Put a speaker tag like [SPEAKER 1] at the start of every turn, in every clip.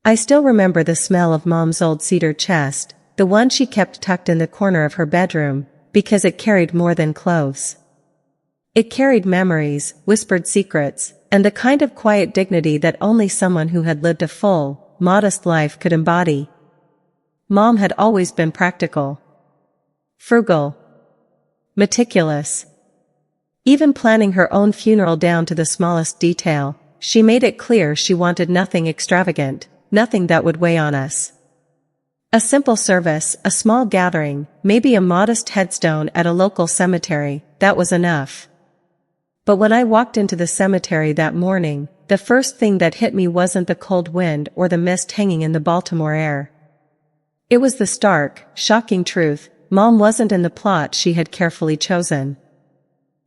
[SPEAKER 1] I still remember the smell of Mom's old cedar chest, the one she kept tucked in the corner of her bedroom, because it carried more than clothes. It carried memories, whispered secrets, and the kind of quiet dignity that only someone who had lived a full, modest life could embody. Mom had always been practical. Frugal. Meticulous. Even planning her own funeral down to the smallest detail, she made it clear she wanted nothing extravagant, nothing that would weigh on us. A simple service, a small gathering, maybe a modest headstone at a local cemetery, that was enough. But when I walked into the cemetery that morning, the first thing that hit me wasn't the cold wind or the mist hanging in the Baltimore air. It was the stark, shocking truth: Mom wasn't in the plot she had carefully chosen.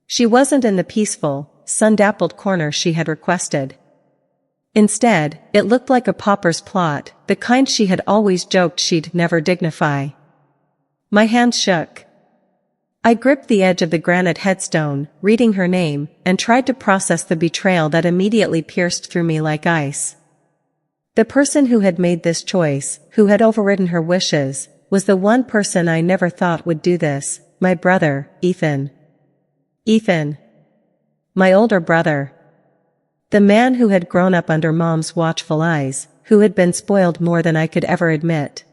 [SPEAKER 1] She wasn't in the peaceful, sun-dappled corner she had requested. Instead, it looked like a pauper's plot, the kind she had always joked she'd never dignify. My hands shook. I gripped the edge of the granite headstone, reading her name, and tried to process the betrayal that immediately pierced through me like ice. The person who had made this choice, who had overridden her wishes, was the one person I never thought would do this: my brother, Ethan. Ethan. My older brother. The man who had grown up under Mom's watchful eyes, who had been spoiled more than I could ever admit.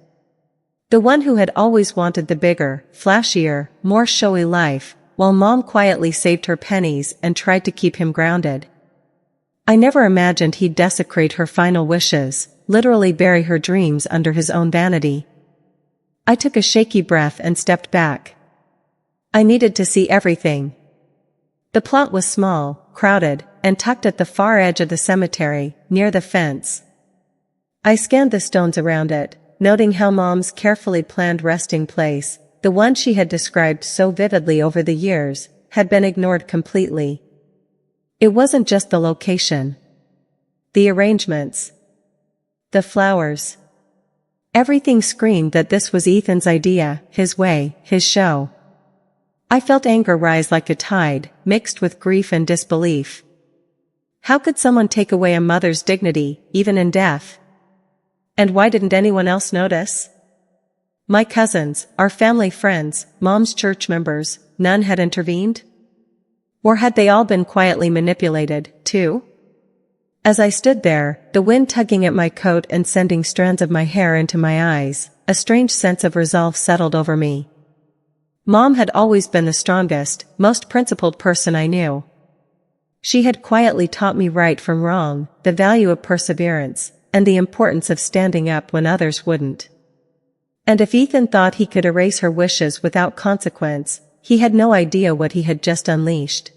[SPEAKER 1] The one who had always wanted the bigger, flashier, more showy life, while Mom quietly saved her pennies and tried to keep him grounded. I never imagined he'd desecrate her final wishes, literally bury her dreams under his own vanity. I took a shaky breath and stepped back. I needed to see everything. The plot was small, crowded, and tucked at the far edge of the cemetery, near the fence. I scanned the stones around it, noting how Mom's carefully planned resting place, the one she had described so vividly over the years, had been ignored completely. It wasn't just the location. The arrangements. The flowers. Everything screamed that this was Ethan's idea, his way, his show. I felt anger rise like a tide, mixed with grief and disbelief. How could someone take away a mother's dignity, even in death? And why didn't anyone else notice? My cousins, our family friends, Mom's church members, none had intervened? Or had they all been quietly manipulated, too? As I stood there, the wind tugging at my coat and sending strands of my hair into my eyes, a strange sense of resolve settled over me. Mom had always been the strongest, most principled person I knew. She had quietly taught me right from wrong, the value of perseverance, and the importance of standing up when others wouldn't. And if Ethan thought he could erase her wishes without consequence, he had no idea what he had just unleashed.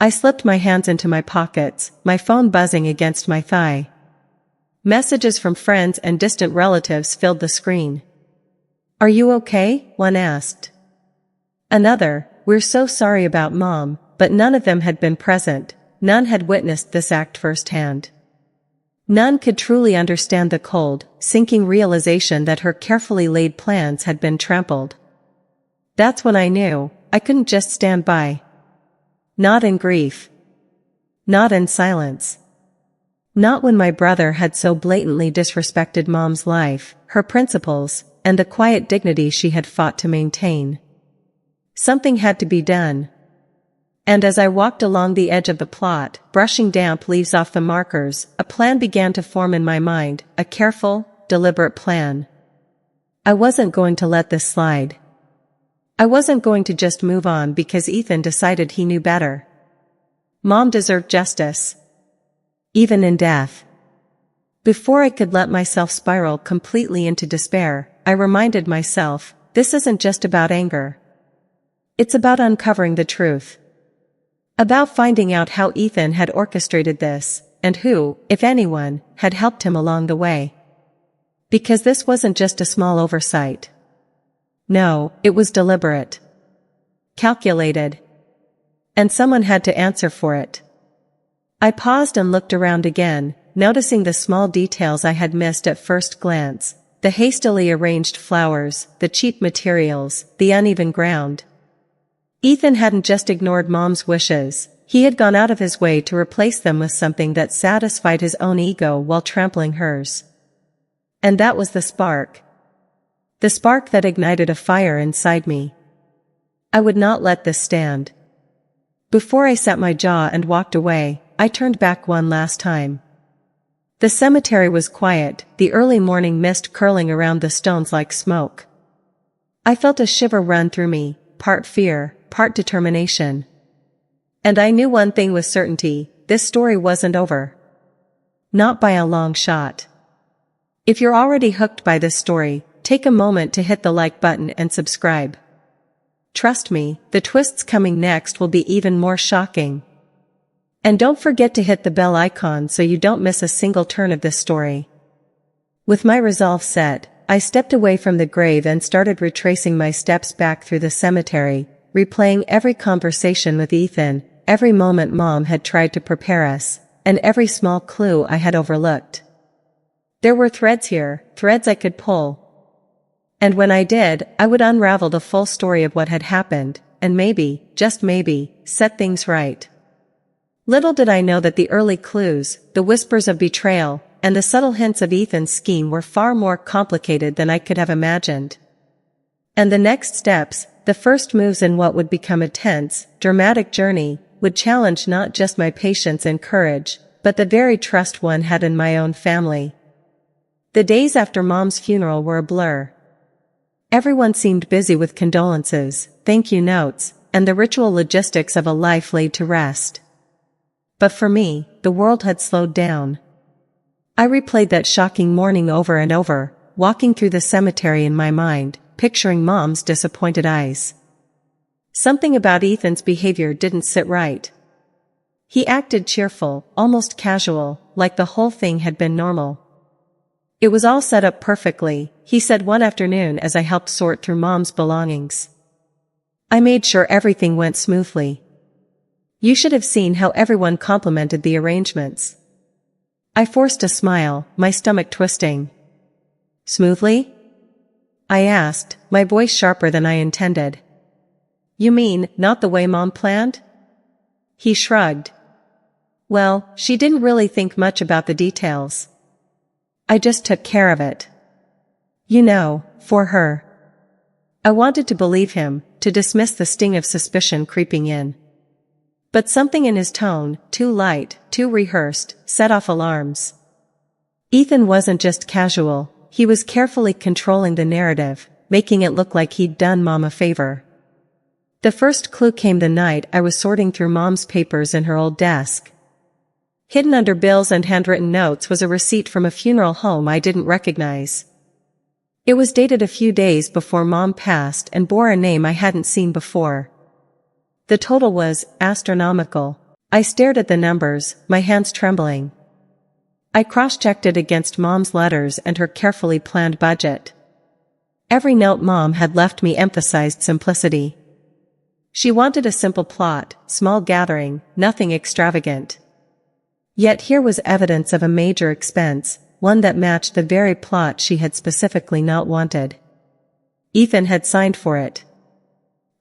[SPEAKER 1] I slipped my hands into my pockets, my phone buzzing against my thigh. Messages from friends and distant relatives filled the screen. "Are you okay?" one asked. Another, "We're so sorry about Mom," but none of them had been present, none had witnessed this act firsthand. None could truly understand the cold, sinking realization that her carefully laid plans had been trampled. That's when I knew, I couldn't just stand by. Not in grief. Not in silence. Not when my brother had so blatantly disrespected Mom's life, her principles, and the quiet dignity she had fought to maintain. Something had to be done. And as I walked along the edge of the plot, brushing damp leaves off the markers, a plan began to form in my mind, a careful, deliberate plan. I wasn't going to let this slide. I wasn't going to just move on because Ethan decided he knew better. Mom deserved justice. Even in death. Before I could let myself spiral completely into despair, I reminded myself, this isn't just about anger. It's about uncovering the truth. About finding out how Ethan had orchestrated this, and who, if anyone, had helped him along the way. Because this wasn't just a small oversight. No, it was deliberate. Calculated. And someone had to answer for it. I paused and looked around again, noticing the small details I had missed at first glance, the hastily arranged flowers, the cheap materials, the uneven ground. Ethan hadn't just ignored Mom's wishes, he had gone out of his way to replace them with something that satisfied his own ego while trampling hers. And that was the spark. The spark that ignited a fire inside me. I would not let this stand. Before I set my jaw and walked away, I turned back one last time. The cemetery was quiet, the early morning mist curling around the stones like smoke. I felt a shiver run through me, part fear, part determination. And I knew one thing with certainty, this story wasn't over. Not by a long shot. If you're already hooked by this story, take a moment to hit the like button and subscribe. Trust me, the twists coming next will be even more shocking. And don't forget to hit the bell icon so you don't miss a single turn of this story. With my resolve set, I stepped away from the grave and started retracing my steps back through the cemetery, replaying every conversation with Ethan, every moment Mom had tried to prepare us, and every small clue I had overlooked. There were threads here, threads I could pull. And when I did, I would unravel the full story of what had happened, and maybe, just maybe, set things right. Little did I know that the early clues, the whispers of betrayal, and the subtle hints of Ethan's scheme were far more complicated than I could have imagined. And the next steps, the first moves in what would become a tense, dramatic journey, would challenge not just my patience and courage, but the very trust one had in my own family. The days after Mom's funeral were a blur. Everyone seemed busy with condolences, thank you notes, and the ritual logistics of a life laid to rest. But for me, the world had slowed down. I replayed that shocking morning over and over, walking through the cemetery in my mind, picturing Mom's disappointed eyes. Something about Ethan's behavior didn't sit right. He acted cheerful, almost casual, like the whole thing had been normal. It was all set up perfectly, he said one afternoon as I helped sort through Mom's belongings. I made sure everything went smoothly. You should have seen how everyone complimented the arrangements. I forced a smile, my stomach twisting. Smoothly? I asked, my voice sharper than I intended. You mean, not the way Mom planned? He shrugged. Well, she didn't really think much about the details. I just took care of it. You know, for her. I wanted to believe him, to dismiss the sting of suspicion creeping in. But something in his tone, too light, too rehearsed, set off alarms. Ethan wasn't just casual, he was carefully controlling the narrative, making it look like he'd done Mom a favor. The first clue came the night I was sorting through Mom's papers in her old desk. Hidden under bills and handwritten notes was a receipt from a funeral home I didn't recognize. It was dated a few days before Mom passed and bore a name I hadn't seen before. The total was astronomical. I stared at the numbers, my hands trembling. I cross-checked it against Mom's letters and her carefully planned budget. Every note Mom had left me emphasized simplicity. She wanted a simple plot, small gathering, nothing extravagant. Yet here was evidence of a major expense, one that matched the very plot she had specifically not wanted. Ethan had signed for it.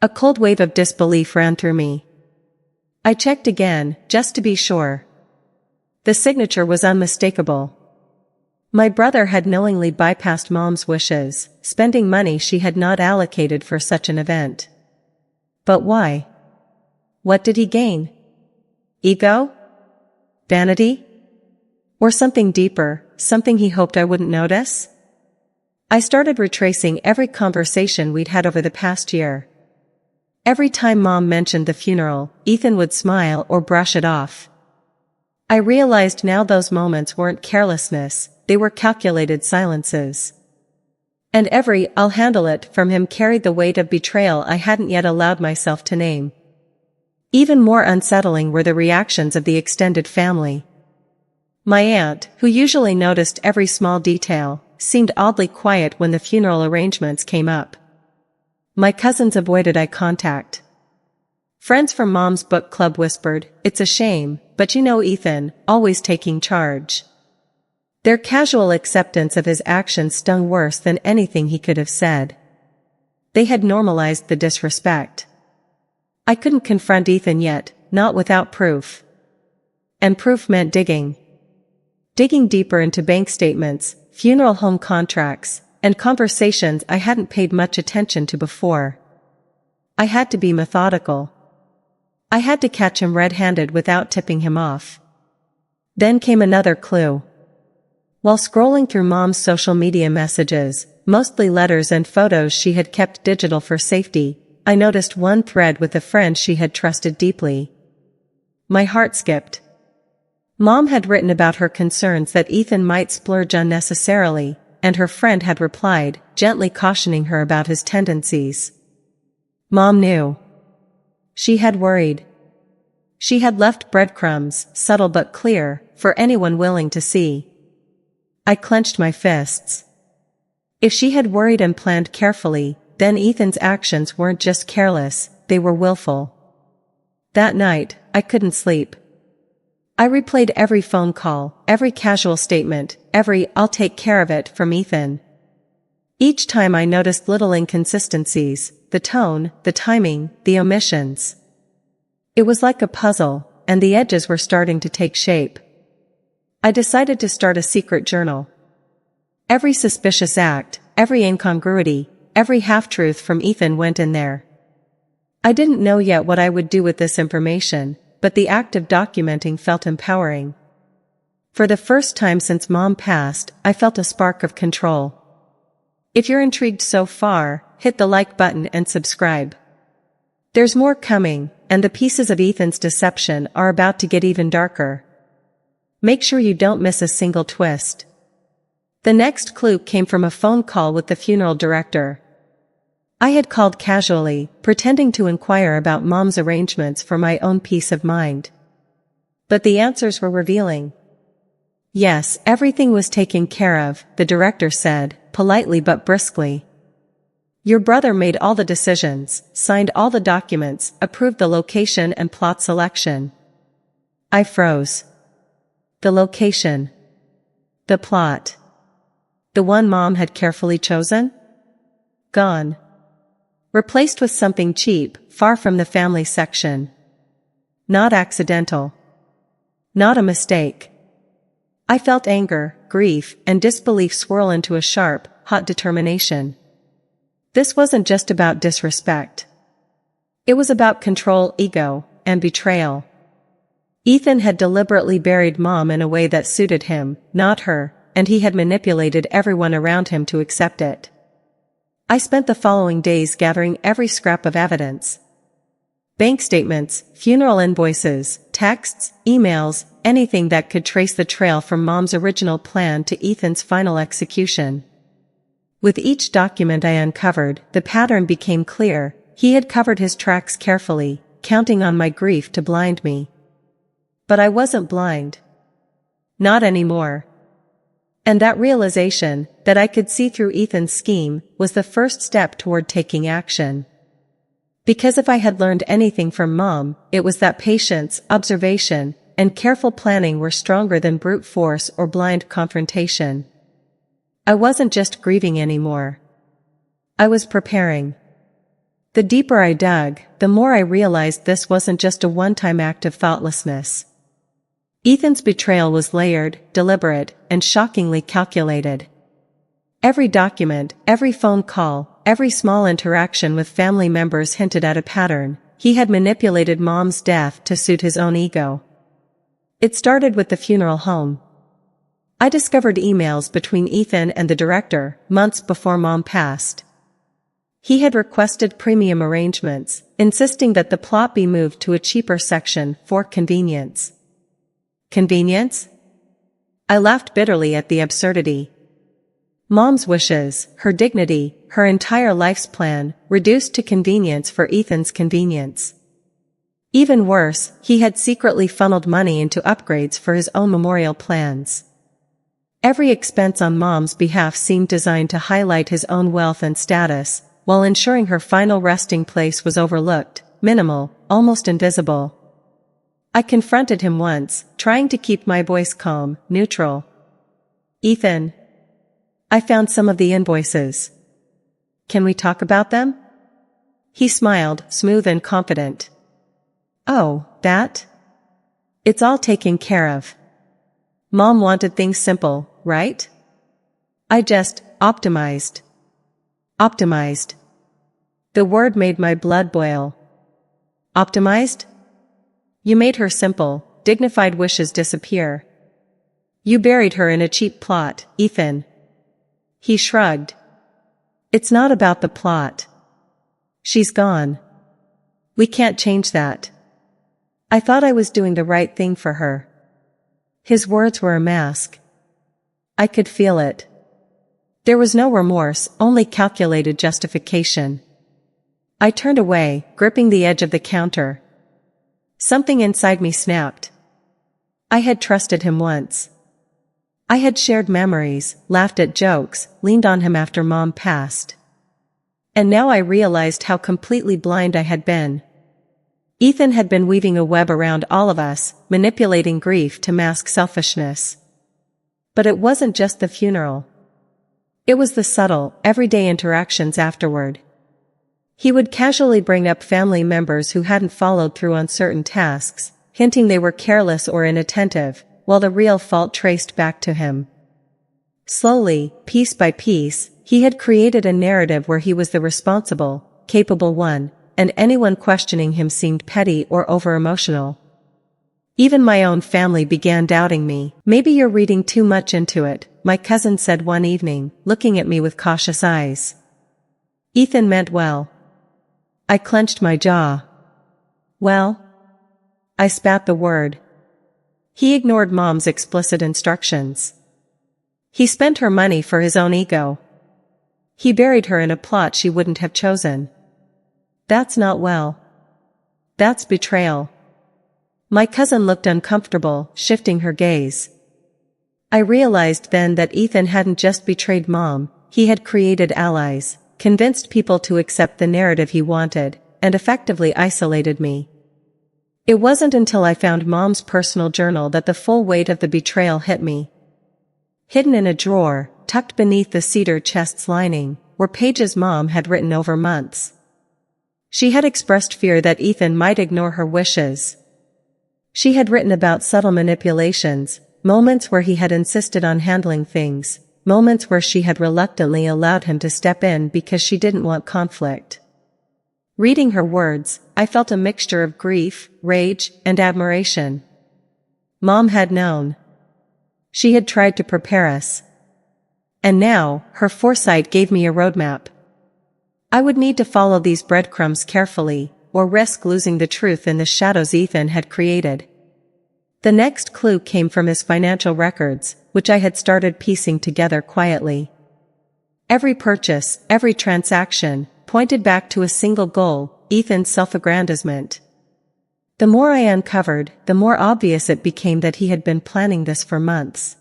[SPEAKER 1] A cold wave of disbelief ran through me. I checked again, just to be sure. The signature was unmistakable. My brother had knowingly bypassed Mom's wishes, spending money she had not allocated for such an event. But why? What did he gain? Ego? Vanity? Or something deeper, something he hoped I wouldn't notice? I started retracing every conversation we'd had over the past year. Every time Mom mentioned the funeral, Ethan would smile or brush it off. I realized now those moments weren't carelessness, they were calculated silences. And every "I'll handle it" from him carried the weight of betrayal I hadn't yet allowed myself to name. Even more unsettling were the reactions of the extended family. My aunt, who usually noticed every small detail, seemed oddly quiet when the funeral arrangements came up. My cousins avoided eye contact. Friends from Mom's book club whispered, "It's a shame, but you know Ethan, always taking charge." Their casual acceptance of his actions stung worse than anything he could have said. They had normalized the disrespect. I couldn't confront Ethan yet, not without proof. And proof meant digging. digging deeper into bank statements, funeral home contracts, and conversations I hadn't paid much attention to before. I had to be methodical. I had to catch him red-handed without tipping him off. Then came another clue. While scrolling through Mom's social media messages, mostly letters and photos she had kept digital for safety, I noticed one thread with a friend she had trusted deeply. My heart skipped. Mom had written about her concerns that Ethan might splurge unnecessarily, and her friend had replied, gently cautioning her about his tendencies. Mom knew. She had worried. She had left breadcrumbs, subtle but clear, for anyone willing to see. I clenched my fists. If she had worried and planned carefully, then Ethan's actions weren't just careless, they were willful. That night, I couldn't sleep. I replayed every phone call, every casual statement, every "I'll take care of it" from Ethan. Each time I noticed little inconsistencies, the tone, the timing, the omissions. It was like a puzzle, and the edges were starting to take shape. I decided to start a secret journal. Every suspicious act, every incongruity, every half-truth from Ethan went in there. I didn't know yet what I would do with this information, but the act of documenting felt empowering. For the first time since Mom passed, I felt a spark of control. If you're intrigued so far, hit the like button and subscribe. There's more coming, and the pieces of Ethan's deception are about to get even darker. Make sure you don't miss a single twist. The next clue came from a phone call with the funeral director. I had called casually, pretending to inquire about Mom's arrangements for my own peace of mind. But the answers were revealing. Yes, everything was taken care of, the director said, politely but briskly. Your brother made all the decisions, signed all the documents, approved the location and plot selection. I froze. The location. The plot. The one Mom had carefully chosen? Gone. Replaced with something cheap, far from the family section. Not accidental. Not a mistake. I felt anger, grief, and disbelief swirl into a sharp, hot determination. This wasn't just about disrespect. It was about control, ego, and betrayal. Ethan had deliberately buried Mom in a way that suited him, not her, and he had manipulated everyone around him to accept it. I spent the following days gathering every scrap of evidence. Bank statements, funeral invoices, texts, emails, anything that could trace the trail from Mom's original plan to Ethan's final execution. With each document I uncovered, the pattern became clear. He had covered his tracks carefully, counting on my grief to blind me. But I wasn't blind. Not anymore. And that realization, that I could see through Ethan's scheme, was the first step toward taking action. Because if I had learned anything from Mom, it was that patience, observation, and careful planning were stronger than brute force or blind confrontation. I wasn't just grieving anymore. I was preparing. The deeper I dug, the more I realized this wasn't just a one-time act of thoughtlessness. Ethan's betrayal was layered, deliberate, and shockingly calculated. Every document, every phone call, every small interaction with family members hinted at a pattern. He had manipulated Mom's death to suit his own ego. It started with the funeral home. I discovered emails between Ethan and the director, months before Mom passed. He had requested premium arrangements, insisting that the plot be moved to a cheaper section for convenience. Convenience? I laughed bitterly at the absurdity. Mom's wishes, her dignity, her entire life's plan, reduced to convenience for Ethan's convenience. Even worse, he had secretly funneled money into upgrades for his own memorial plans. Every expense on Mom's behalf seemed designed to highlight his own wealth and status, while ensuring her final resting place was overlooked, minimal, almost invisible. I confronted him once, trying to keep my voice calm, neutral. Ethan. I found some of the invoices. Can we talk about them? He smiled, smooth and confident. Oh, that? It's all taken care of. Mom wanted things simple, right? I just optimized. Optimized. The word made my blood boil. Optimized? You made her simple, dignified wishes disappear. You buried her in a cheap plot, Ethan. He shrugged. It's not about the plot. She's gone. We can't change that. I thought I was doing the right thing for her. His words were a mask. I could feel it. There was no remorse, only calculated justification. I turned away, gripping the edge of the counter. Something inside me snapped. I had trusted him once. I had shared memories, laughed at jokes, leaned on him after Mom passed. And now I realized how completely blind I had been. Ethan had been weaving a web around all of us, manipulating grief to mask selfishness. But it wasn't just the funeral. It was the subtle, everyday interactions afterward. He would casually bring up family members who hadn't followed through on certain tasks, hinting they were careless or inattentive, while the real fault traced back to him. Slowly, piece by piece, he had created a narrative where he was the responsible, capable one, and anyone questioning him seemed petty or over-emotional. Even my own family began doubting me. Maybe you're reading too much into it, my cousin said one evening, looking at me with cautious eyes. Ethan meant well. I clenched my jaw. Well? I spat the word. He ignored Mom's explicit instructions. He spent her money for his own ego. He buried her in a plot she wouldn't have chosen. That's not well. That's betrayal. My cousin looked uncomfortable, shifting her gaze. I realized then that Ethan hadn't just betrayed Mom, he had created allies, convinced people to accept the narrative he wanted, and effectively isolated me. It wasn't until I found Mom's personal journal that the full weight of the betrayal hit me. Hidden in a drawer, tucked beneath the cedar chest's lining, were pages Mom had written over months. She had expressed fear that Ethan might ignore her wishes. She had written about subtle manipulations, moments where he had insisted on handling things, moments where she had reluctantly allowed him to step in because she didn't want conflict. Reading her words, I felt a mixture of grief, rage, and admiration. Mom had known. She had tried to prepare us. And now, her foresight gave me a roadmap. I would need to follow these breadcrumbs carefully, or risk losing the truth in the shadows Ethan had created. The next clue came from his financial records, which I had started piecing together quietly. Every purchase, every transaction, pointed back to a single goal, Ethan's self-aggrandizement. The more I uncovered, the more obvious it became that he had been planning this for months.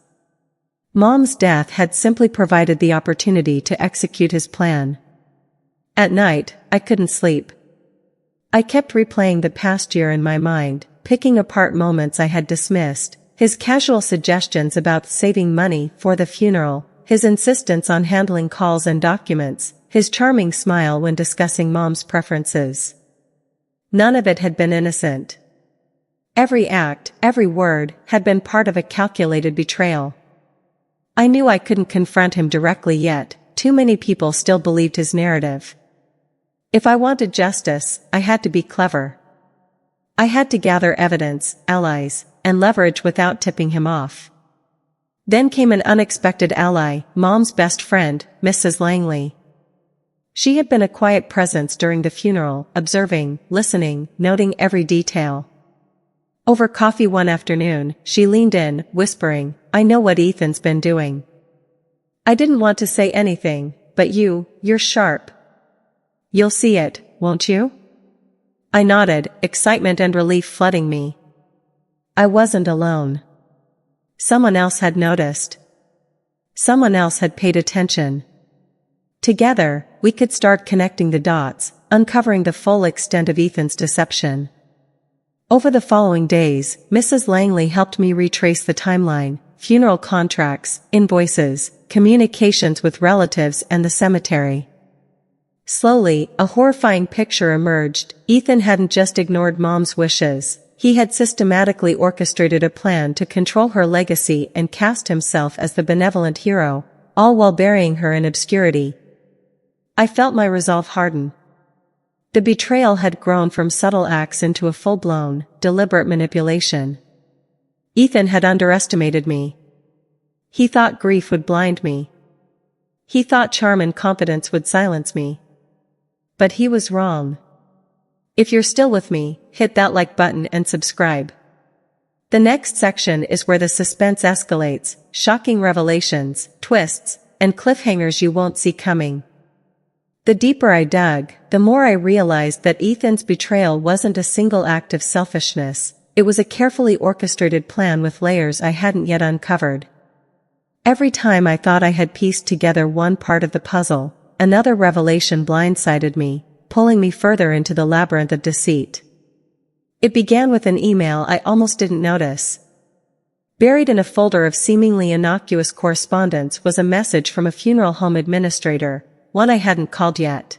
[SPEAKER 1] Mom's death had simply provided the opportunity to execute his plan. At night, I couldn't sleep. I kept replaying the past year in my mind, picking apart moments I had dismissed, his casual suggestions about saving money for the funeral, his insistence on handling calls and documents, his charming smile when discussing Mom's preferences. None of it had been innocent. Every act, every word, had been part of a calculated betrayal. I knew I couldn't confront him directly yet, too many people still believed his narrative. If I wanted justice, I had to be clever. I had to gather evidence, allies, and leverage without tipping him off. Then came an unexpected ally, Mom's best friend, Mrs. Langley. She had been a quiet presence during the funeral, observing, listening, noting every detail. Over coffee one afternoon, she leaned in, whispering, "I know what Ethan's been doing." I didn't want to say anything, but you're sharp. You'll see it, won't you? I nodded, excitement and relief flooding me. I wasn't alone. Someone else had noticed. Someone else had paid attention. Together, we could start connecting the dots, uncovering the full extent of Ethan's deception. Over the following days, Mrs. Langley helped me retrace the timeline, funeral contracts, invoices, communications with relatives and the cemetery. Slowly, a horrifying picture emerged. Ethan hadn't just ignored Mom's wishes, he had systematically orchestrated a plan to control her legacy and cast himself as the benevolent hero, all while burying her in obscurity. I felt my resolve harden. The betrayal had grown from subtle acts into a full-blown, deliberate manipulation. Ethan had underestimated me. He thought grief would blind me. He thought charm and competence would silence me. But he was wrong. If you're still with me, hit that like button and subscribe. The next section is where the suspense escalates, shocking revelations, twists, and cliffhangers you won't see coming. The deeper I dug, the more I realized that Ethan's betrayal wasn't a single act of selfishness, it was a carefully orchestrated plan with layers I hadn't yet uncovered. Every time I thought I had pieced together one part of the puzzle, another revelation blindsided me, pulling me further into the labyrinth of deceit. It began with an email I almost didn't notice. Buried in a folder of seemingly innocuous correspondence was a message from a funeral home administrator, one I hadn't called yet.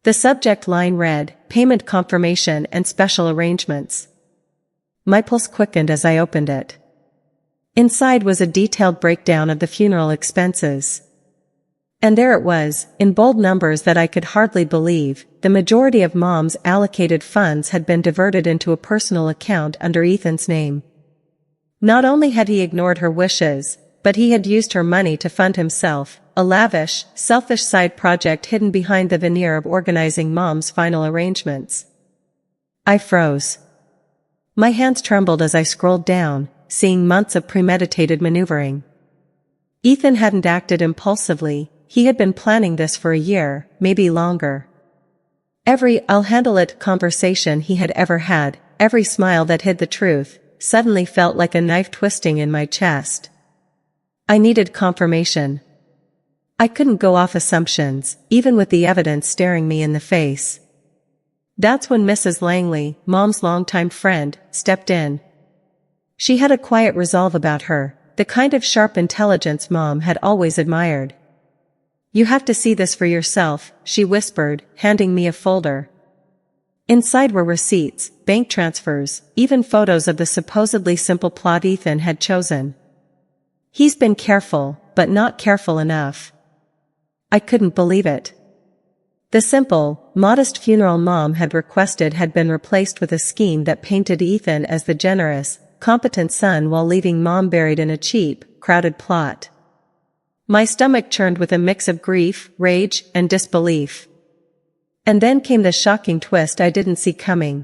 [SPEAKER 1] The subject line read, "Payment confirmation and special arrangements." My pulse quickened as I opened it. Inside was a detailed breakdown of the funeral expenses. And there it was, in bold numbers that I could hardly believe, the majority of Mom's allocated funds had been diverted into a personal account under Ethan's name. Not only had he ignored her wishes, but he had used her money to fund himself, a lavish, selfish side project hidden behind the veneer of organizing Mom's final arrangements. I froze. My hands trembled as I scrolled down, seeing months of premeditated maneuvering. Ethan hadn't acted impulsively, he had been planning this for a year, maybe longer. Every "I'll handle it" conversation he had ever had, every smile that hid the truth, suddenly felt like a knife twisting in my chest. I needed confirmation. I couldn't go off assumptions, even with the evidence staring me in the face. That's when Mrs. Langley, Mom's longtime friend, stepped in. She had a quiet resolve about her, the kind of sharp intelligence Mom had always admired. "You have to see this for yourself," she whispered, handing me a folder. Inside were receipts, bank transfers, even photos of the supposedly simple plot Ethan had chosen. He's been careful, but not careful enough. I couldn't believe it. The simple, modest funeral Mom had requested had been replaced with a scheme that painted Ethan as the generous, competent son while leaving Mom buried in a cheap, crowded plot. My stomach churned with a mix of grief, rage, and disbelief. And then came the shocking twist I didn't see coming.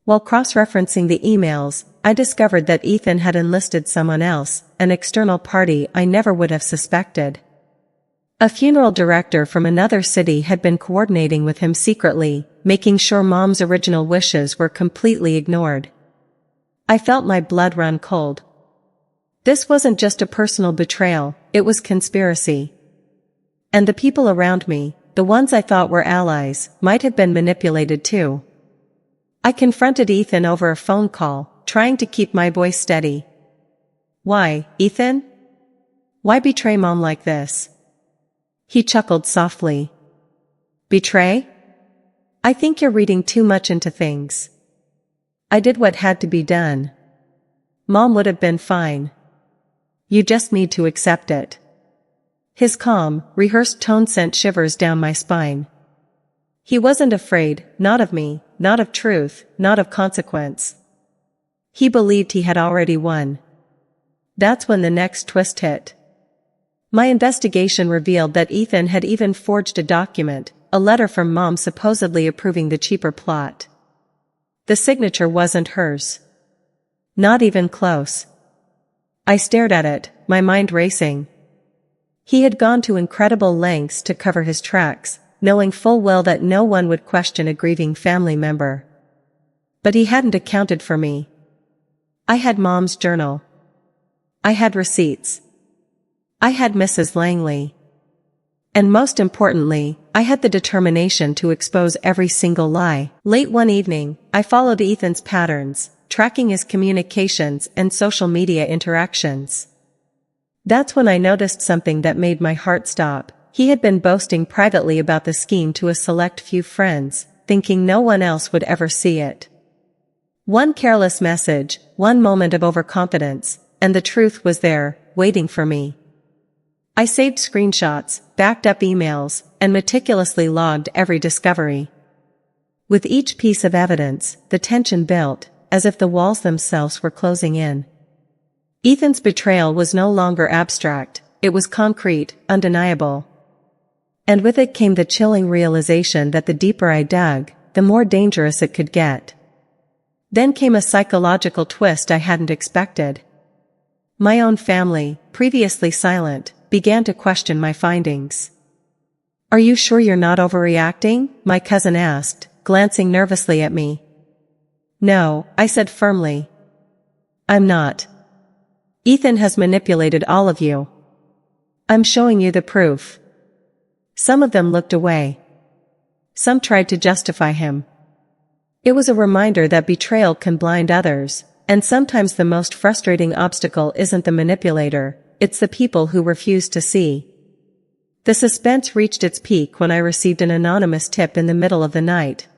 [SPEAKER 1] While cross-referencing the emails, I discovered that Ethan had enlisted someone else, an external party I never would have suspected. A funeral director from another city had been coordinating with him secretly, making sure Mom's original wishes were completely ignored. I felt my blood run cold. This wasn't just a personal betrayal, it was conspiracy. And the people around me, the ones I thought were allies, might have been manipulated too. I confronted Ethan over a phone call, trying to keep my voice steady. "Why, Ethan? Why betray Mom like this?" He chuckled softly. "Betray? I think you're reading too much into things. I did what had to be done. Mom would have been fine. You just need to accept it." His calm, rehearsed tone sent shivers down my spine. He wasn't afraid, not of me, not of truth, not of consequence. He believed he had already won. That's when the next twist hit. My investigation revealed that Ethan had even forged a document, a letter from Mom supposedly approving the cheaper plot. The signature wasn't hers. Not even close. I stared at it, my mind racing. He had gone to incredible lengths to cover his tracks, knowing full well that no one would question a grieving family member. But he hadn't accounted for me. I had Mom's journal. I had receipts. I had Mrs. Langley. And most importantly, I had the determination to expose every single lie. Late one evening, I followed Ethan's patterns, tracking his communications and social media interactions. That's when I noticed something that made my heart stop. He had been boasting privately about the scheme to a select few friends, thinking no one else would ever see it. One careless message, one moment of overconfidence, and the truth was there, waiting for me. I saved screenshots, backed up emails, and meticulously logged every discovery. With each piece of evidence, the tension built, as if the walls themselves were closing in. Ethan's betrayal was no longer abstract, it was concrete, undeniable. And with it came the chilling realization that the deeper I dug, the more dangerous it could get. Then came a psychological twist I hadn't expected. My own family, previously silent, began to question my findings. "Are you sure you're not overreacting?" my cousin asked, glancing nervously at me. "No," I said firmly. "I'm not. Ethan has manipulated all of you. I'm showing you the proof." Some of them looked away. Some tried to justify him. It was a reminder that betrayal can blind others, and sometimes the most frustrating obstacle isn't the manipulator, it's the people who refuse to see. The suspense reached its peak when I received an anonymous tip in the middle of the night.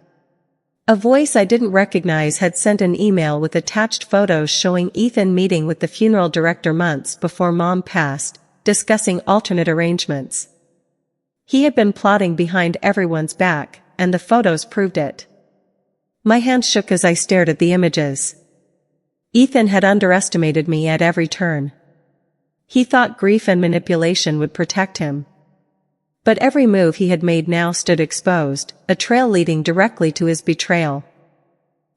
[SPEAKER 1] A voice I didn't recognize had sent an email with attached photos showing Ethan meeting with the funeral director months before Mom passed, discussing alternate arrangements. He had been plotting behind everyone's back, and the photos proved it. My hand shook as I stared at the images. Ethan had underestimated me at every turn. He thought grief and manipulation would protect him. But every move he had made now stood exposed, a trail leading directly to his betrayal.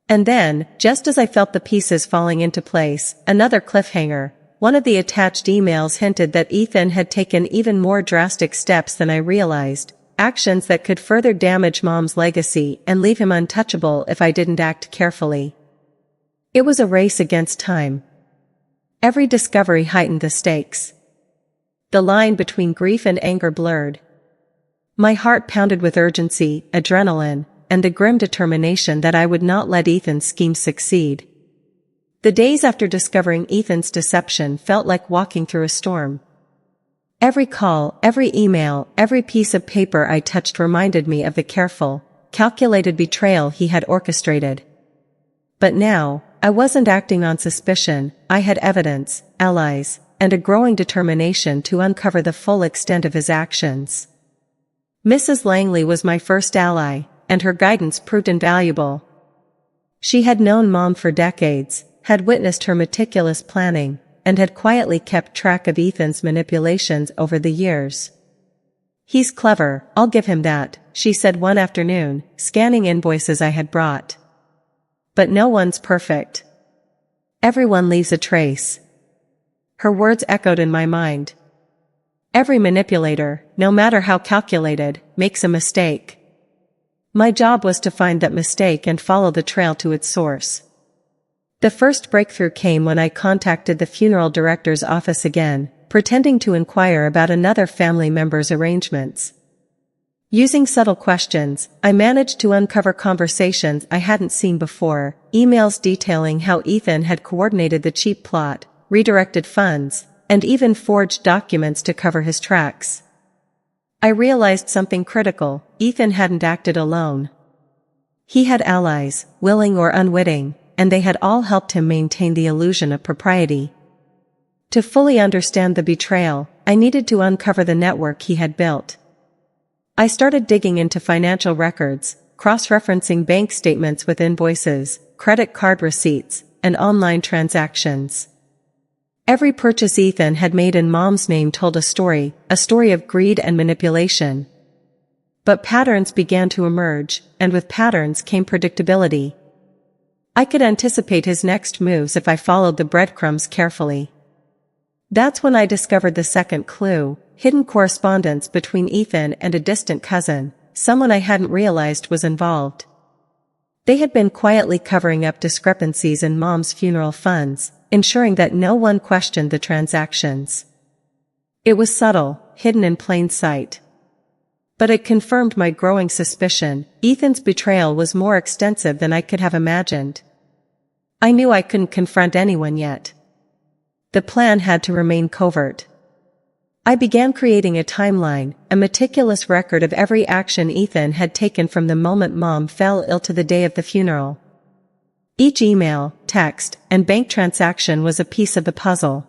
[SPEAKER 1] And then, just as I felt the pieces falling into place, another cliffhanger. One of the attached emails hinted that Ethan had taken even more drastic steps than I realized, actions that could further damage Mom's legacy and leave him untouchable if I didn't act carefully. It was a race against time. Every discovery heightened the stakes. The line between grief and anger blurred. My heart pounded with urgency, adrenaline, and the grim determination that I would not let Ethan's scheme succeed. The days after discovering Ethan's deception felt like walking through a storm. Every call, every email, every piece of paper I touched reminded me of the careful, calculated betrayal he had orchestrated. But now, I wasn't acting on suspicion, I had evidence, allies, and a growing determination to uncover the full extent of his actions. Mrs. Langley was my first ally, and her guidance proved invaluable. She had known Mom for decades, had witnessed her meticulous planning, and had quietly kept track of Ethan's manipulations over the years. "He's clever, I'll give him that," she said one afternoon, scanning invoices I had brought. "But no one's perfect. Everyone leaves a trace." Her words echoed in my mind. Every manipulator, no matter how calculated, makes a mistake. My job was to find that mistake and follow the trail to its source. The first breakthrough came when I contacted the funeral director's office again, pretending to inquire about another family member's arrangements. Using subtle questions, I managed to uncover conversations I hadn't seen before, emails detailing how Ethan had coordinated the cheap plot, redirected funds, and even forged documents to cover his tracks. I realized something critical: Ethan hadn't acted alone. He had allies, willing or unwitting, and they had all helped him maintain the illusion of propriety. To fully understand the betrayal, I needed to uncover the network he had built. I started digging into financial records, cross-referencing bank statements with invoices, credit card receipts, and online transactions. Every purchase Ethan had made in Mom's name told a story of greed and manipulation. But patterns began to emerge, and with patterns came predictability. I could anticipate his next moves if I followed the breadcrumbs carefully. That's when I discovered the second clue: hidden correspondence between Ethan and a distant cousin, someone I hadn't realized was involved. They had been quietly covering up discrepancies in Mom's funeral funds, ensuring that no one questioned the transactions. It was subtle, hidden in plain sight. But it confirmed my growing suspicion: Ethan's betrayal was more extensive than I could have imagined. I knew I couldn't confront anyone yet. The plan had to remain covert. I began creating a timeline, a meticulous record of every action Ethan had taken from the moment Mom fell ill to the day of the funeral. Each email, text, and bank transaction was a piece of the puzzle.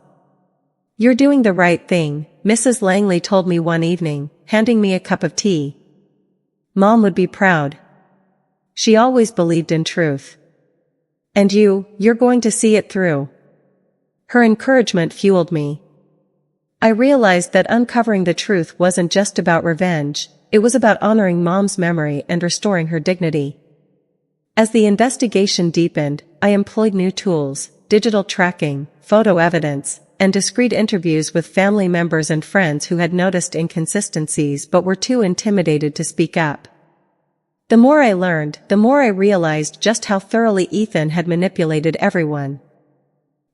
[SPEAKER 1] "You're doing the right thing," Mrs. Langley told me one evening, handing me a cup of tea. "Mom would be proud. She always believed in truth. And you're going to see it through." Her encouragement fueled me. I realized that uncovering the truth wasn't just about revenge, it was about honoring Mom's memory and restoring her dignity. As the investigation deepened, I employed new tools, digital tracking, photo evidence, and discreet interviews with family members and friends who had noticed inconsistencies but were too intimidated to speak up. The more I learned, the more I realized just how thoroughly Ethan had manipulated everyone.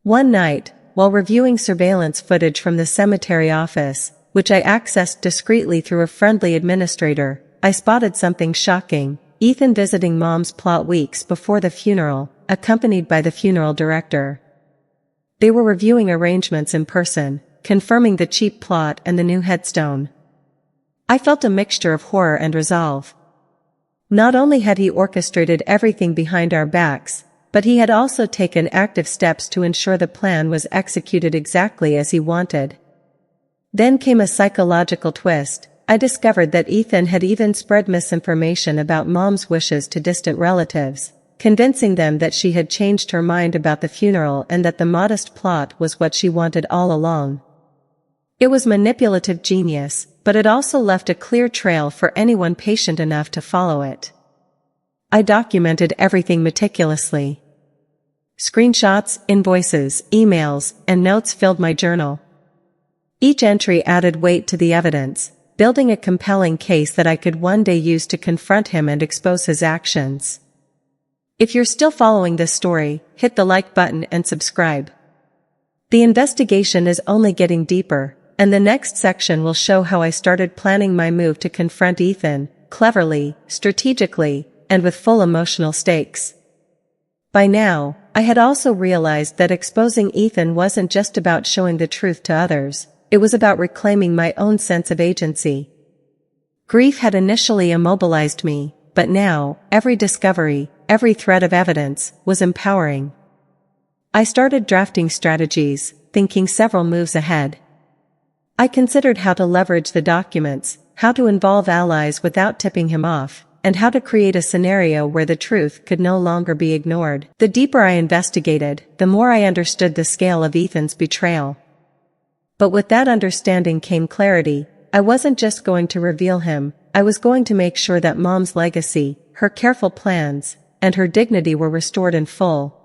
[SPEAKER 1] One night, while reviewing surveillance footage from the cemetery office, which I accessed discreetly through a friendly administrator, I spotted something shocking: Ethan visiting Mom's plot weeks before the funeral, accompanied by the funeral director. They were reviewing arrangements in person, confirming the cheap plot and the new headstone. I felt a mixture of horror and resolve. Not only had he orchestrated everything behind our backs, but he had also taken active steps to ensure the plan was executed exactly as he wanted. Then came a psychological twist. I discovered that Ethan had even spread misinformation about Mom's wishes to distant relatives, convincing them that she had changed her mind about the funeral and that the modest plot was what she wanted all along. It was manipulative genius, but it also left a clear trail for anyone patient enough to follow it. I documented everything meticulously. Screenshots, invoices, emails, and notes filled my journal. Each entry added weight to the evidence, building a compelling case that I could one day use to confront him and expose his actions. If you're still following this story, hit the like button and subscribe. The investigation is only getting deeper, and the next section will show how I started planning my move to confront Ethan, cleverly, strategically, and with full emotional stakes. By now, I had also realized that exposing Ethan wasn't just about showing the truth to others, it was about reclaiming my own sense of agency. Grief had initially immobilized me, but now, every discovery, every thread of evidence, was empowering. I started drafting strategies, thinking several moves ahead. I considered how to leverage the documents, how to involve allies without tipping him off, and how to create a scenario where the truth could no longer be ignored. The deeper I investigated, the more I understood the scale of Ethan's betrayal. But with that understanding came clarity. I wasn't just going to reveal him, I was going to make sure that Mom's legacy, her careful plans, and her dignity were restored in full.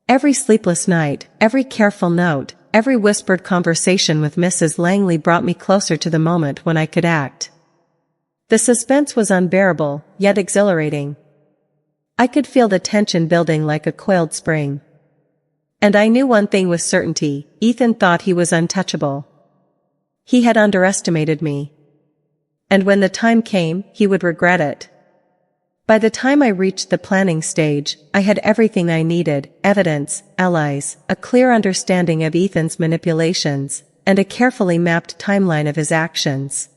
[SPEAKER 1] Every sleepless night, every careful note, every whispered conversation with Mrs. Langley brought me closer to the moment when I could act. The suspense was unbearable, yet exhilarating. I could feel the tension building like a coiled spring. And I knew one thing with certainty: Ethan thought he was untouchable. He had underestimated me. And when the time came, he would regret it. By the time I reached the planning stage, I had everything I needed: evidence, allies, a clear understanding of Ethan's manipulations, and a carefully mapped timeline of his actions.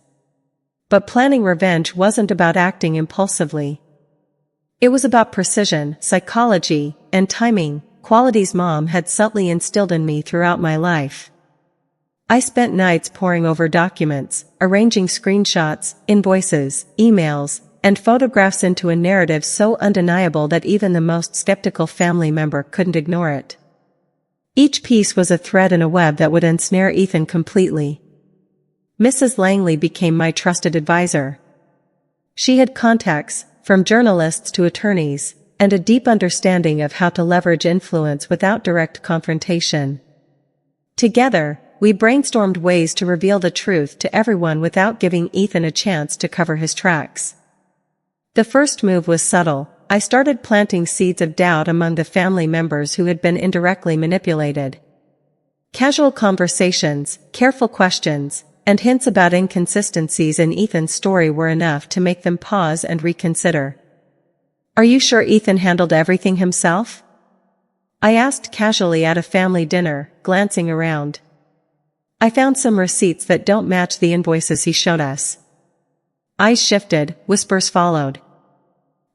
[SPEAKER 1] But planning revenge wasn't about acting impulsively. It was about precision, psychology, and timing, qualities Mom had subtly instilled in me throughout my life. I spent nights poring over documents, arranging screenshots, invoices, emails, and photographs into a narrative so undeniable that even the most skeptical family member couldn't ignore it. Each piece was a thread in a web that would ensnare Ethan completely. Mrs. Langley became my trusted advisor. She had contacts, from journalists to attorneys, and a deep understanding of how to leverage influence without direct confrontation. Together, we brainstormed ways to reveal the truth to everyone without giving Ethan a chance to cover his tracks. The first move was subtle. I started planting seeds of doubt among the family members who had been indirectly manipulated. Casual conversations, careful questions, and hints about inconsistencies in Ethan's story were enough to make them pause and reconsider. "Are you sure Ethan handled everything himself?" I asked casually at a family dinner, glancing around. "I found some receipts that don't match the invoices he showed us." Eyes shifted, whispers followed.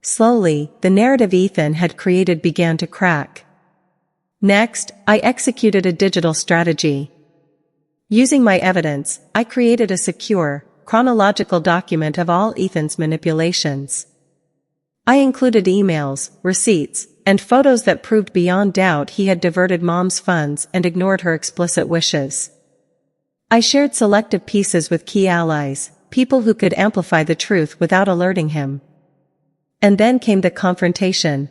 [SPEAKER 1] Slowly, the narrative Ethan had created began to crack. Next, I executed a digital strategy. Using my evidence, I created a secure, chronological document of all Ethan's manipulations. I included emails, receipts, and photos that proved beyond doubt he had diverted Mom's funds and ignored her explicit wishes. I shared selective pieces with key allies, people who could amplify the truth without alerting him. And then came the confrontation.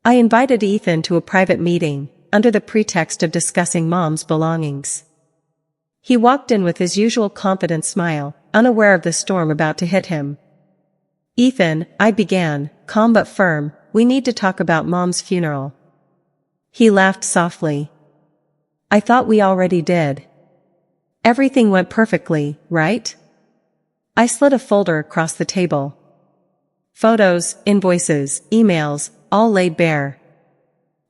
[SPEAKER 1] I invited Ethan to a private meeting, under the pretext of discussing Mom's belongings. He walked in with his usual confident smile, unaware of the storm about to hit him. "Ethan," I began, calm but firm, "we need to talk about Mom's funeral." He laughed softly. "I thought we already did. Everything went perfectly, right?" I slid a folder across the table. Photos, invoices, emails, all laid bare.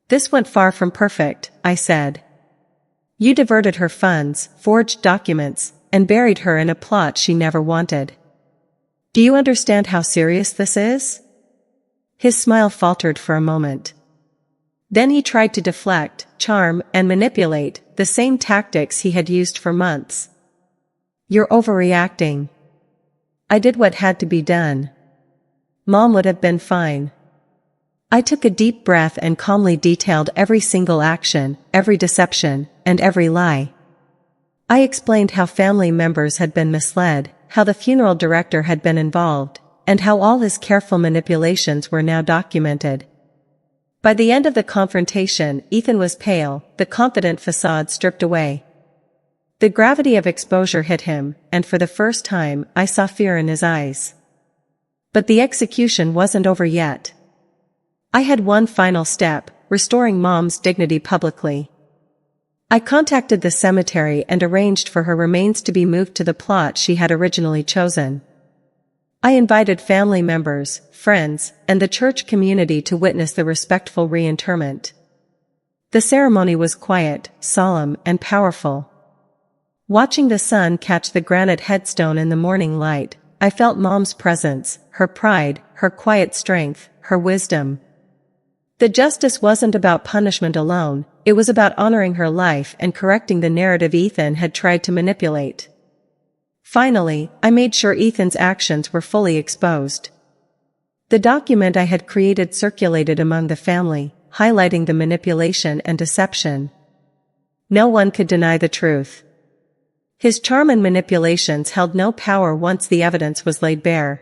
[SPEAKER 1] "This went far from perfect," I said. "You diverted her funds, forged documents, and buried her in a plot she never wanted. Do you understand how serious this is?" His smile faltered for a moment. Then he tried to deflect, charm, and manipulate, the same tactics he had used for months. "You're overreacting. I did what had to be done. Mom would have been fine." I took a deep breath and calmly detailed every single action, every deception, and every lie. I explained how family members had been misled, how the funeral director had been involved, and how all his careful manipulations were now documented. By the end of the confrontation, Ethan was pale, the confident facade stripped away. The gravity of exposure hit him, and for the first time, I saw fear in his eyes. But the execution wasn't over yet. I had one final step, restoring Mom's dignity publicly. I contacted the cemetery and arranged for her remains to be moved to the plot she had originally chosen. I invited family members, friends, and the church community to witness the respectful reinterment. The ceremony was quiet, solemn, and powerful. Watching the sun catch the granite headstone in the morning light, I felt Mom's presence, her pride, her quiet strength, her wisdom. The justice wasn't about punishment alone, it was about honoring her life and correcting the narrative Ethan had tried to manipulate. Finally, I made sure Ethan's actions were fully exposed. The document I had created circulated among the family, highlighting the manipulation and deception. No one could deny the truth. His charm and manipulations held no power once the evidence was laid bare.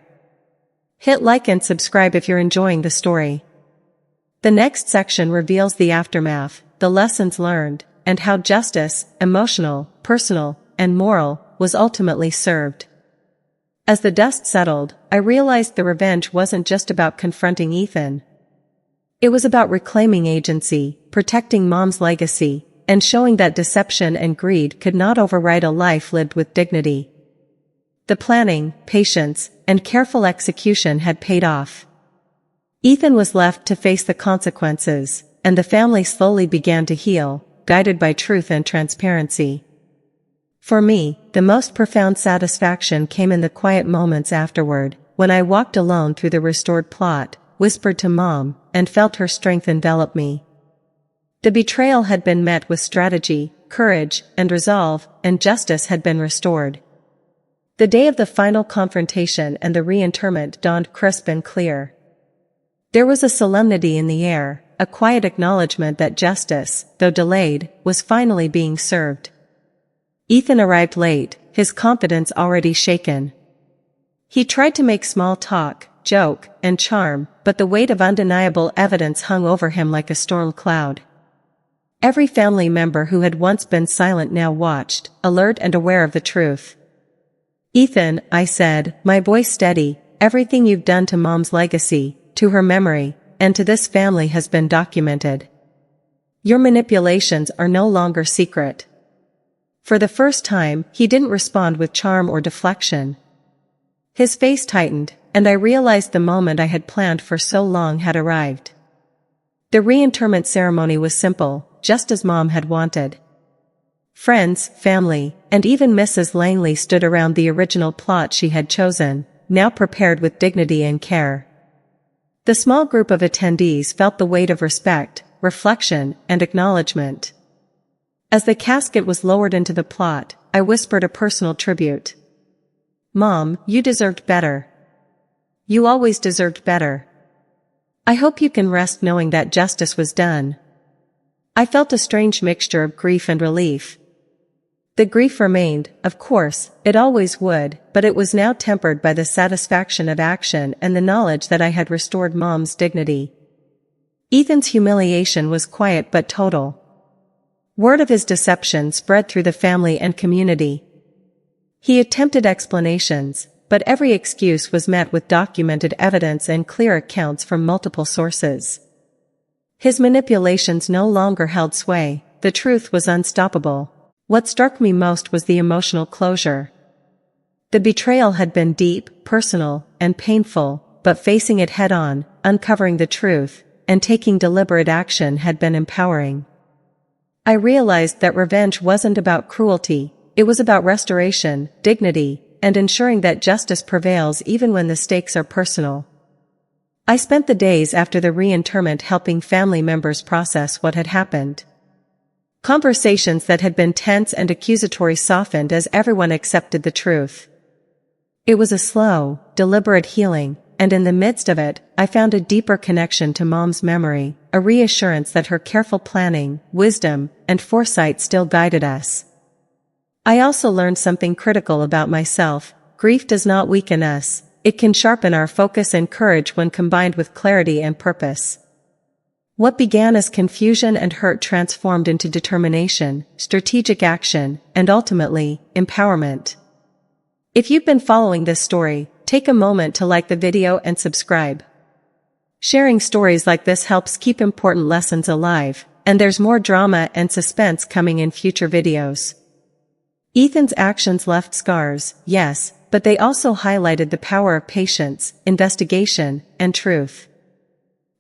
[SPEAKER 1] Hit like and subscribe if you're enjoying the story. The next section reveals the aftermath, the lessons learned, and how justice, emotional, personal, and moral, was ultimately served. As the dust settled, I realized the revenge wasn't just about confronting Ethan. It was about reclaiming agency, protecting Mom's legacy, and showing that deception and greed could not override a life lived with dignity. The planning, patience, and careful execution had paid off. Ethan was left to face the consequences, and the family slowly began to heal, guided by truth and transparency. For me, the most profound satisfaction came in the quiet moments afterward, when I walked alone through the restored plot, whispered to Mom, and felt her strength envelop me. The betrayal had been met with strategy, courage, and resolve, and justice had been restored. The day of the final confrontation and the reinterment dawned crisp and clear. There was a solemnity in the air, a quiet acknowledgement that justice, though delayed, was finally being served. Ethan arrived late, his confidence already shaken. He tried to make small talk, joke, and charm, but the weight of undeniable evidence hung over him like a storm cloud. Every family member who had once been silent now watched, alert and aware of the truth. "Ethan," I said, my voice steady, "everything you've done to Mom's legacy, to her memory, and to this family has been documented. Your manipulations are no longer secret." For the first time, he didn't respond with charm or deflection. His face tightened, and I realized the moment I had planned for so long had arrived. The reinterment ceremony was simple, just as Mom had wanted. Friends, family, and even Mrs. Langley stood around the original plot she had chosen, now prepared with dignity and care. The small group of attendees felt the weight of respect, reflection, and acknowledgement. As the casket was lowered into the plot, I whispered a personal tribute. "Mom, you deserved better. You always deserved better. I hope you can rest knowing that justice was done." I felt a strange mixture of grief and relief. The grief remained, of course, it always would, but it was now tempered by the satisfaction of action and the knowledge that I had restored Mom's dignity. Ethan's humiliation was quiet but total. Word of his deception spread through the family and community. He attempted explanations, but every excuse was met with documented evidence and clear accounts from multiple sources. His manipulations no longer held sway, the truth was unstoppable. What struck me most was the emotional closure. The betrayal had been deep, personal, and painful, but facing it head-on, uncovering the truth, and taking deliberate action had been empowering. I realized that revenge wasn't about cruelty, it was about restoration, dignity, and ensuring that justice prevails even when the stakes are personal. I spent the days after the reinterment helping family members process what had happened. Conversations that had been tense and accusatory softened as everyone accepted the truth. It was a slow, deliberate healing, and in the midst of it, I found a deeper connection to Mom's memory, a reassurance that her careful planning, wisdom, and foresight still guided us. I also learned something critical about myself. Grief does not weaken us, it can sharpen our focus and courage when combined with clarity and purpose. What began as confusion and hurt transformed into determination, strategic action, and ultimately, empowerment. If you've been following this story, take a moment to like the video and subscribe. Sharing stories like this helps keep important lessons alive, and there's more drama and suspense coming in future videos. Ethan's actions left scars, yes, but they also highlighted the power of patience, investigation, and truth.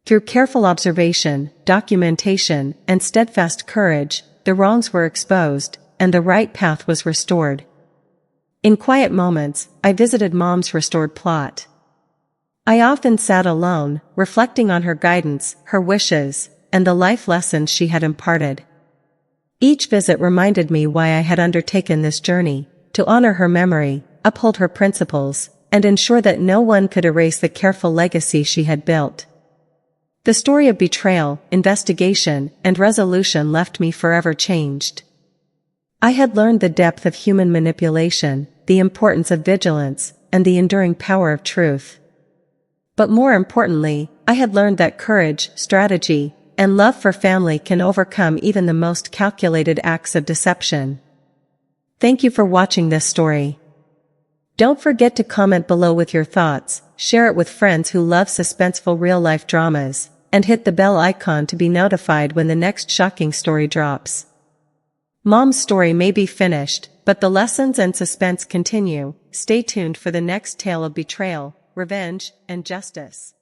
[SPEAKER 1] Through careful observation, documentation, and steadfast courage, the wrongs were exposed, and the right path was restored. In quiet moments, I visited Mom's restored plot. I often sat alone, reflecting on her guidance, her wishes, and the life lessons she had imparted. Each visit reminded me why I had undertaken this journey, to honor her memory, uphold her principles, and ensure that no one could erase the careful legacy she had built. The story of betrayal, investigation, and resolution left me forever changed. I had learned the depth of human manipulation, the importance of vigilance, and the enduring power of truth. But more importantly, I had learned that courage, strategy, and love for family can overcome even the most calculated acts of deception. Thank you for watching this story. Don't forget to comment below with your thoughts, share it with friends who love suspenseful real-life dramas, and hit the bell icon to be notified when the next shocking story drops. Mom's story may be finished, but the lessons and suspense continue. Stay tuned for the next tale of betrayal, revenge, and justice.